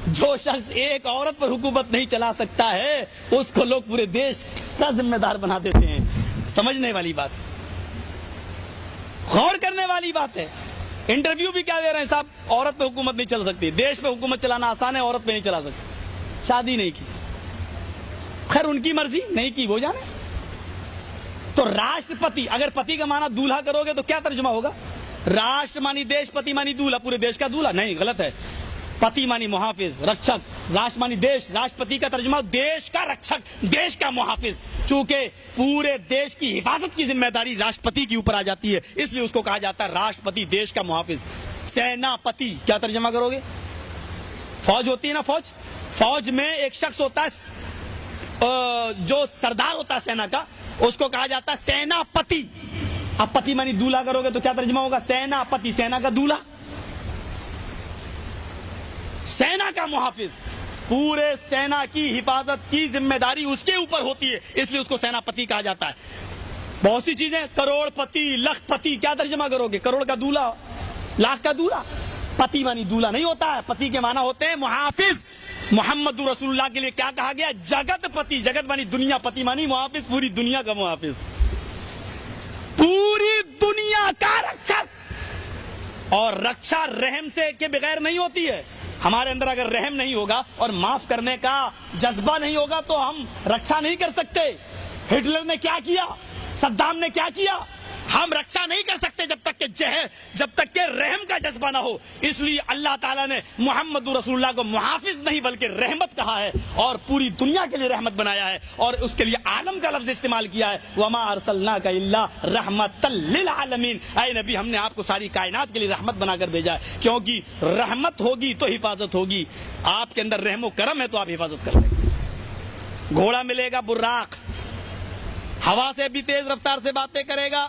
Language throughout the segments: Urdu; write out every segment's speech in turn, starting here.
جو شخص ایک عورت پر حکومت نہیں چلا سکتا ہے اس کو لوگ پورے دیش کا ذمہ دار بنا دیتے ہیں. سمجھنے والی بات، غور کرنے والی بات ہے. انٹرویو بھی کیا دے رہے ہیں صاحب؟ عورت پہ حکومت نہیں چل سکتی. دیش پہ حکومت چلانا آسان ہے، عورت پہ نہیں چلا سکتی. شادی نہیں کی، خیر ان کی مرضی، نہیں کی وہ جانے. تو راشٹرپتی، اگر پتی کا معنی دولہا کرو گے تو کیا ترجمہ ہوگا؟ راشٹر مانی دیش، پتی مانی دولہا، پورے دیش کا دولہا نہیں، غلط ہے. پتی مانی محافظ، رکشک. راشٹر مانی دیش، راشٹرپتی کا ترجمہ دیش کا رکشک، دیش کا محافظ. چونکہ پورے دیش کی حفاظت کی ذمہ داری راشٹرپتی کے اوپر آ جاتی ہے، اس لیے اس کو کہا جاتا ہے راشٹرپتی، دیش کا محافظ. سینا پتی کیا ترجمہ کرو گے؟ فوج ہوتی ہے نا، فوج. فوج میں ایک شخص ہوتا ہے جو سردار ہوتا ہے سینا کا، اس کو کہا جاتا ہے سینا پتی. اب پتی مانی دولہا کرو گے تو کیا ترجمہ ہوگا؟ سینا پتی، سینا کا دولہا، سینا کا محافظ. پورے سینا کی حفاظت کی ذمہ داری اس کے اوپر ہوتی ہے، اس لیے اس کو سینا پتی کہا جاتا ہے. بہت سی چیزیں، کروڑ پتی، لکھ پتی، کیا ترجمہ کرو گے؟ کروڑ کا دولہا، لاکھ کا دولہا. پتی مانی دولہا نہیں ہوتا ہے، پتی کے معنی ہوتے ہیں محافظ. محمد رسول اللہ کے لیے کیا کہا گیا؟ جگت پتی. جگت مانی دنیا، پتی مانی محافظ، پوری دنیا کا محافظ، پوری دنیا کا رکشک. اور رکشا رحم سے کے بغیر نہیں ہوتی ہے. ہمارے اندر اگر رحم نہیں ہوگا اور معاف کرنے کا جذبہ نہیں ہوگا تو ہم رکشا نہیں کر سکتے. ہٹلر نے کیا کیا، صدام نے کیا کیا، ہم رکشا نہیں کر سکتے جب تک کہ رحم کا جذبہ نہ ہو. اس لیے اللہ تعالیٰ نے محمد رسول اللہ کو محافظ نہیں بلکہ رحمت کہا ہے، اور پوری دنیا کے لیے رحمت بنایا ہے، اور اس کے لیے عالم کا لفظ استعمال کیا ہے. وما ارسلناک الا رحمتا للعالمین. اے نبی، ہم نے آپ کو ساری کائنات کے لیے رحمت بنا کر بھیجا ہے، کیونکہ رحمت ہوگی تو حفاظت ہوگی. آپ کے اندر رحم و کرم ہے تو آپ حفاظت کر لیں گے. گھوڑا ملے گا براق، ہوا سے بھی تیز رفتار سے باتیں کرے گا.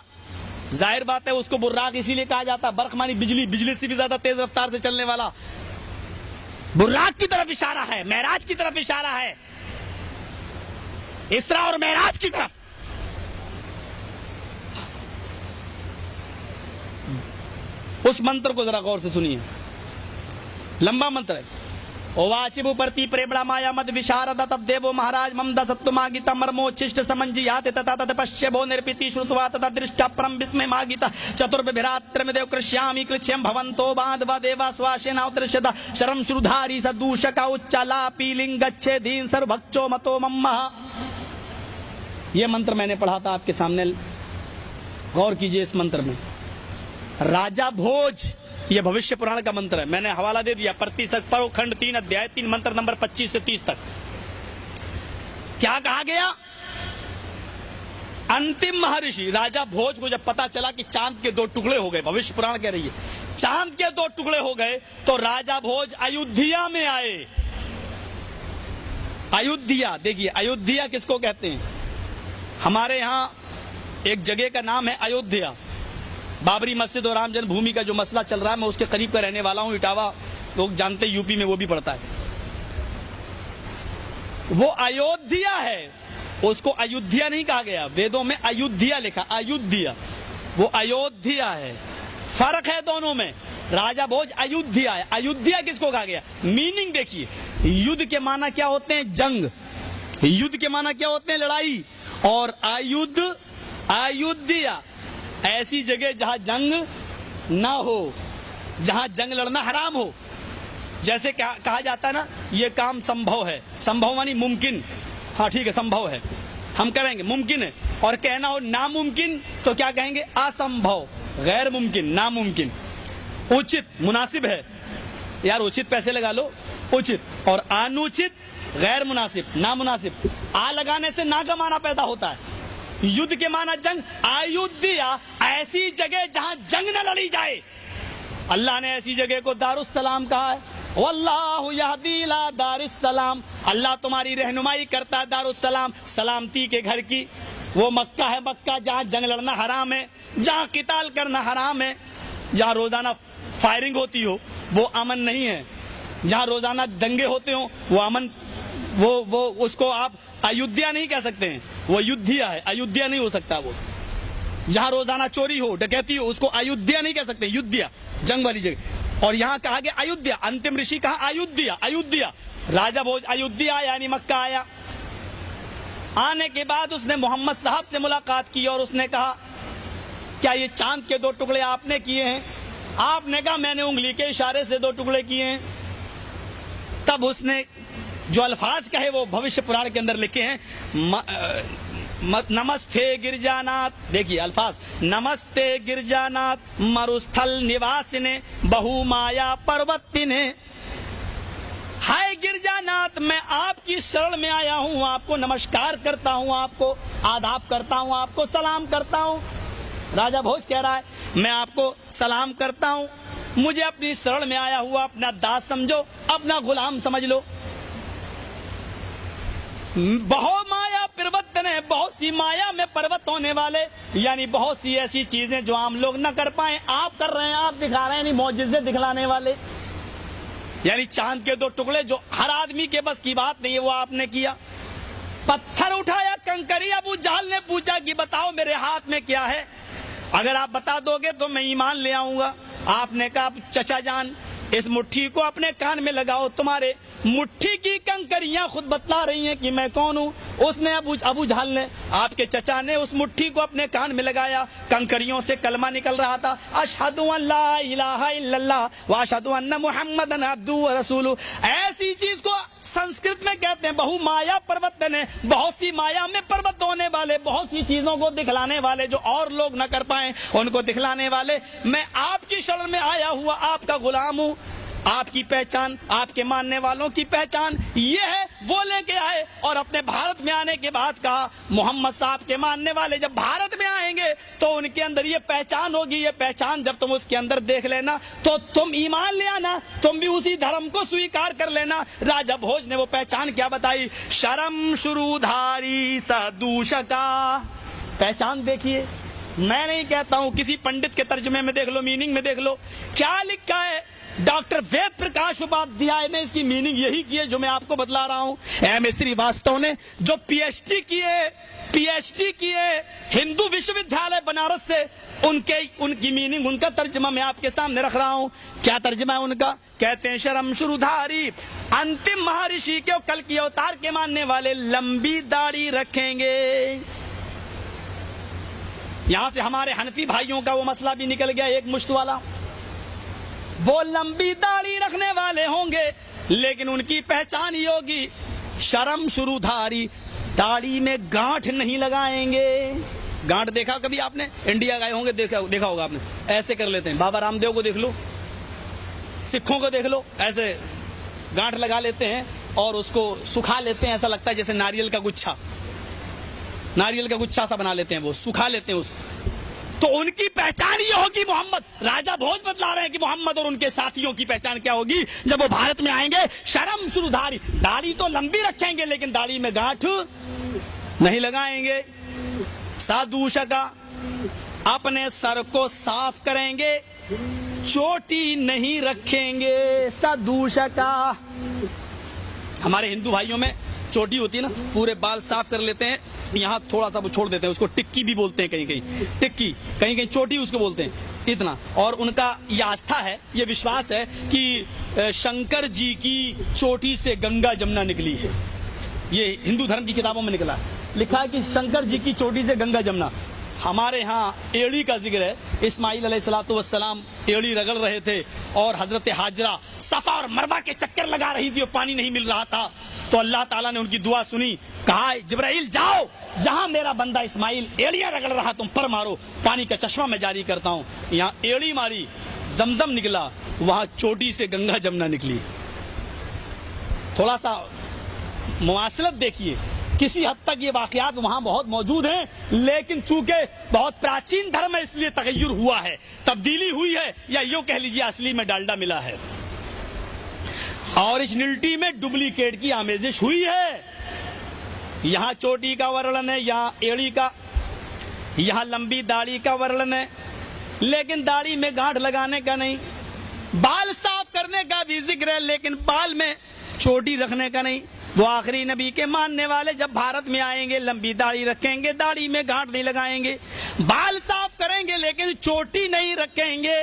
ظاہر بات ہے اس کو براق اسی لیے کہا جاتا ہے، برق مانی بجلی، بجلی سے بھی زیادہ تیز رفتار سے چلنے والا. براق کی طرف اشارہ ہے، معراج کی طرف اشارہ ہے، اسرا اور معراج کی طرف. اس منتر کو ذرا غور سے سنیے، لمبا منتر ہے. واچبو پرتی پریبڑا مایا مد وشارد تب دیو مہاراج مم دستو ماگیتا مرمو چشٹ سمنجیات تتا تت پشیبو نرپیتی شرطوا تتا درشٹا پرم بسم ماگیتا چتربھراترم دیو کرشیامی کرشیم بھونتو باندھوا دیوا سواشینا اترشدا شرم شرودھاری سدوشکا اچالا پیلنگ گچھے دین سر بھکچو متو ممہ. یہ منتر میں نے پڑھا تھا آپ کے سامنے، غور کیجئے اس منتر میں. راجا بھوج، یہ بھوشیہ پران کا منتر ہے، میں نے حوالہ دے دیا. پرتی ست پڑھو، کھنڈ 3 ادھیائے 3 منتر نمبر 25 سے 30 تک. کیا کہا گیا؟ انتم مہارشی راجا بھوج کو جب پتا چلا کہ چاند کے 2 ٹکڑے ہو گئے، بھوشیہ پران کہہ رہی ہے چاند کے 2 ٹکڑے ہو گئے، تو راجا بھوج ایودھیا میں آئے. ایودھیا، دیکھیے ایودھیا کس کو کہتے ہیں؟ ہمارے یہاں ایک جگہ کا نام ہے ایودھیا. بابری مسجد اور رام جنم بھومی کا جو مسئلہ چل رہا ہے، میں اس کے قریب کا رہنے والا ہوں. اٹاوا لوگ جانتے، یو پی میں وہ بھی پڑتا ہے. وہ ایودھیا ہے، اس کو ایودھیا نہیں کہا گیا، ویدوں میں ایودھیا لکھا، ایودھیا. وہ ایودھیا ہے، فرق ہے دونوں میں. راجا بھوج ایودھیا ہے. ایودھیا کس کو کہا گیا؟ میننگ دیکھیے، یدھ کے معنی کیا ہوتے ہیں؟ جنگ. یدھ کے معنی کیا ہوتے ہیں؟ لڑائی. اور ایودھیا ایسی جگہ جہاں جنگ نہ ہو، جہاں جنگ لڑنا حرام ہو. جیسے کہا جاتا ہے نا، یہ کام سمبھو ہے. سمبھو مانی ممکن، ہاں ٹھیک ہے سمبھو ہے، ہم کریں گے، ممکن ہے. اور کہنا ہو ناممکن تو کیا کہیں گے؟ اسمبھو، غیر ممکن، ناممکن. اچت مناسب ہے، یار اچت پیسے لگا لو، اچت. اور انوچت غیر مناسب، نامناسب. آ لگانے سے نا کا معنی پیدا ہوتا ہے. یدھ کے معنی جنگ. ایودھیا ایسی جگہ جہاں جنگ نہ لڑی جائے. اللہ نے ایسی جگہ کو دار السلام کہا ہے. واللہ یہدی الی دار السلام، اللہ تمہاری رہنمائی کرتا ہے دار السلام، سلامتی کے گھر کی. وہ مکہ ہے، مکہ جہاں جنگ لڑنا حرام ہے، جہاں قتال کرنا حرام ہے، جہاں روزانہ فائرنگ ہوتی ہو وہ امن نہیں ہے. جہاں روزانہ دنگے ہوتے ہوں وہ امن، وہ اس کو آپ ایودھیا نہیں کہہ سکتے ہیں، وہ یدھیا ہے، ایودھیا نہیں ہو سکتا. وہ جہاں روزانہ چوری ہو، ڈکیتی ہو، اس کو ایودھیا نہیں کہہ سکتے، یدھیا جنگ والی جگہ. اور یہاں کہا گیا ایودھیا، انتم رشی کہا ایودھیا، ایودھیا راجہ بھوج ایودھیا یعنی مکہ آیا. آنے کے بعد اس نے محمد صاحب سے ملاقات کی اور اس نے کہا کیا یہ چاند کے 2 ٹکڑے آپ نے کیے ہیں؟ آپ نے کہا میں نے انگلی کے اشارے سے 2 ٹکڑے کیے ہیں. تب اس نے جو الفاظ کہے وہ بھوشیہ پران کے اندر لکھے ہیں. نمستے گرجانات، دیکھیے الفاظ، نمستے گرجانات مروستھل نواسنے بہو مایا پروتنے. ہائے گرجانات، میں آپ کی شرن میں آیا ہوں، آپ کو نمسکار کرتا ہوں، آپ کو آداب کرتا ہوں، آپ کو سلام کرتا ہوں. راجہ بھوج کہہ رہا ہے میں آپ کو سلام کرتا ہوں، مجھے اپنی شرن میں آیا ہوا اپنا داس سمجھو، اپنا غلام سمجھ لو. بہو مایا پروتنے، بہت سی مایا میں پروت ہونے والے، یعنی بہت سی ایسی چیزیں جو عام لوگ نہ کر پائیں آپ کر رہے ہیں، آپ دکھا رہے ہیں، یعنی معجزے دکھلانے والے. یعنی چاند کے 2 ٹکڑے جو ہر آدمی کے بس کی بات نہیں ہے وہ آپ نے کیا. پتھر اٹھایا کنکری، ابو جہل نے پوچھا کہ بتاؤ میرے ہاتھ میں کیا ہے، اگر آپ بتا دو گے تو میں ایمان لے آؤں گا. آپ نے کہا چچا جان اس مٹھی کو اپنے کان میں لگاؤ، تمہارے مٹھی کی کنکریاں خود بتلا رہی ہیں کہ میں کون ہوں. اس نے ابو جہل نے، آپ کے چچا نے اس مٹھی کو اپنے کان میں لگایا، کنکریوں سے کلمہ نکل رہا تھا، اشہد ان لا الہ الا اللہ واشہد ان محمدن عبدہ ورسولہ. ایسی چیز کو سنسکرت میں کہتے ہیں بہو مایا پروتنے، بہت سی مایا میں پروت ہونے والے، بہت سی چیزوں کو دکھلانے والے جو اور لوگ نہ کر پائیں ان کو دکھلانے والے. میں آپ کی شرن میں آیا ہوا آپ کا غلام ہوں. آپ کی پہچان، آپ کے ماننے والوں کی پہچان یہ ہے. وہ لے کے آئے اور اپنے بھارت میں آنے کے بعد کہا محمد صاحب کے ماننے والے جب بھارت میں آئیں گے تو ان کے اندر یہ پہچان ہوگی، یہ پہچان جب تم اس کے اندر دیکھ لینا تو تم ایمان لے آنا، تم بھی اسی دھرم کو سویکار کر لینا. راجہ بھوج نے وہ پہچان کیا بتائی، شرم شرودھاری سدوشکا. پہچان دیکھیے، میں نہیں کہتا ہوں، کسی پنڈت کے ترجمے میں دیکھ لو، میننگ میں دیکھ لو کیا لکھا ہے. ڈاکٹر وید پرکاش اپادھیائے نے اس کی میننگ یہی کی ہے جو میں آپ کو بتلا رہا ہوں. ایم سریواستو نے جو پی ایچ ڈی کیے ہندو وشو ودیالیہ بنارس سے، ان کی میننگ، ان کا ترجمہ میں آپ کے سامنے رکھ رہا ہوں. کیا ترجمہ ہے ان کا؟ کہتے ہیں شرم شرودھاری، انتم مہارشی کے کل کی اوتار کے ماننے والے لمبی داڑھی رکھیں گے. یہاں سے ہمارے حنفی بھائیوں کا وہ مسئلہ بھی نکل گیا ایک مشت والا. وہ لمبی داڑھی رکھنے والے ہوں گے لیکن ان کی پہچان یہ ہوگی شرم شرودھاری، داڑھی میں گانٹھ نہیں لگائیں گے. گانٹھ دیکھا کبھی آپ نے؟ انڈیا گئے ہوں گے دیکھا ہوگا آپ نے، ایسے کر لیتے ہیں. بابا رام دیو کو دیکھ لو، سکھوں کو دیکھ لو، ایسے گانٹھ لگا لیتے ہیں اور اس کو سکھا لیتے ہیں، ایسا لگتا ہے جیسے ناریل کا گچھا سا بنا لیتے ہیں، وہ سکھا لیتے ہیں اس کو. تو ان کی پہچان یہ ہوگی محمد. راجہ بھوج بتلا رہے ہیں کہ محمد اور ان کے ساتھیوں کی پہچان کیا ہوگی جب وہ بھارت میں آئیں گے. شرم شرودھاری، داڑھی تو لمبی رکھیں گے لیکن داڑھی میں گانٹھ نہیں لگائیں گے. سادوشکا، اپنے سر کو صاف کریں گے، چوٹی نہیں رکھیں گے. سادوشکا، ہمارے ہندو بھائیوں میں چوٹی ہوتی ہے نا، پورے بال صاف کر لیتے ہیں، یہاں تھوڑا سا وہ چھوڑ دیتے ہیں، اس کو ٹکی بھی بولتے ہیں، کہیں ٹکی، کہیں چوٹی اس کو بولتے ہیں اتنا. اور ان کا یہ آستھا ہے، یہ وشواس ہے کہ شنکر جی کی چوٹی سے گنگا جمنا نکلی ہے. یہ ہندو دھرم کی کتابوں میں نکلا ہے، لکھا ہے کہ شنکر جی کی چوٹی سے گنگا جمنا. ہمارے ہاں ایڑی کا ذکر ہے. اسماعیل علیہ الصلوۃ والسلام ایڑی رگڑ رہے تھے اور حضرت ہاجرہ صفا اور مروہ کے چکر لگا رہی تھی اور پانی نہیں مل رہا تھا. تو اللہ تعالیٰ نے ان کی دعا سنی، کہا جبرائیل جاؤ، جہاں میرا بندہ اسماعیل ایڑیاں رگڑ رہا تم پر مارو، پانی کا چشمہ میں جاری کرتا ہوں. یہاں ایڑی ماری، زمزم نکلا، وہاں چوٹی سے گنگا جمنا نکلی. تھوڑا سا مواصلت دیکھیے، کسی حد تک یہ واقعات وہاں بہت موجود ہیں لیکن چونکہ بہت پراچین دھرم ہے اس لیے تغیر ہوا ہے، تبدیلی ہوئی ہے، یا یوں کہہ لیجیے اصلی میں ڈالڈا ملا ہے، اوریجنلٹی میں ڈپلیکیٹ کی آمیزش ہوئی ہے. یہاں چوٹی کا ورلن ہے، یہاں ایڑی کا، یہاں لمبی داڑھی کا ورلن ہے لیکن داڑھی میں گانٹھ لگانے کا نہیں. بال صاف کرنے کا بھی ذکر ہے لیکن بال میں چوٹی رکھنے کا نہیں. وہ آخری نبی کے ماننے والے جب بھارت میں آئیں گے لمبی داڑھی رکھیں گے، داڑھی میں گانٹھ نہیں لگائیں گے، بال صاف کریں گے لیکن چوٹی نہیں رکھیں گے.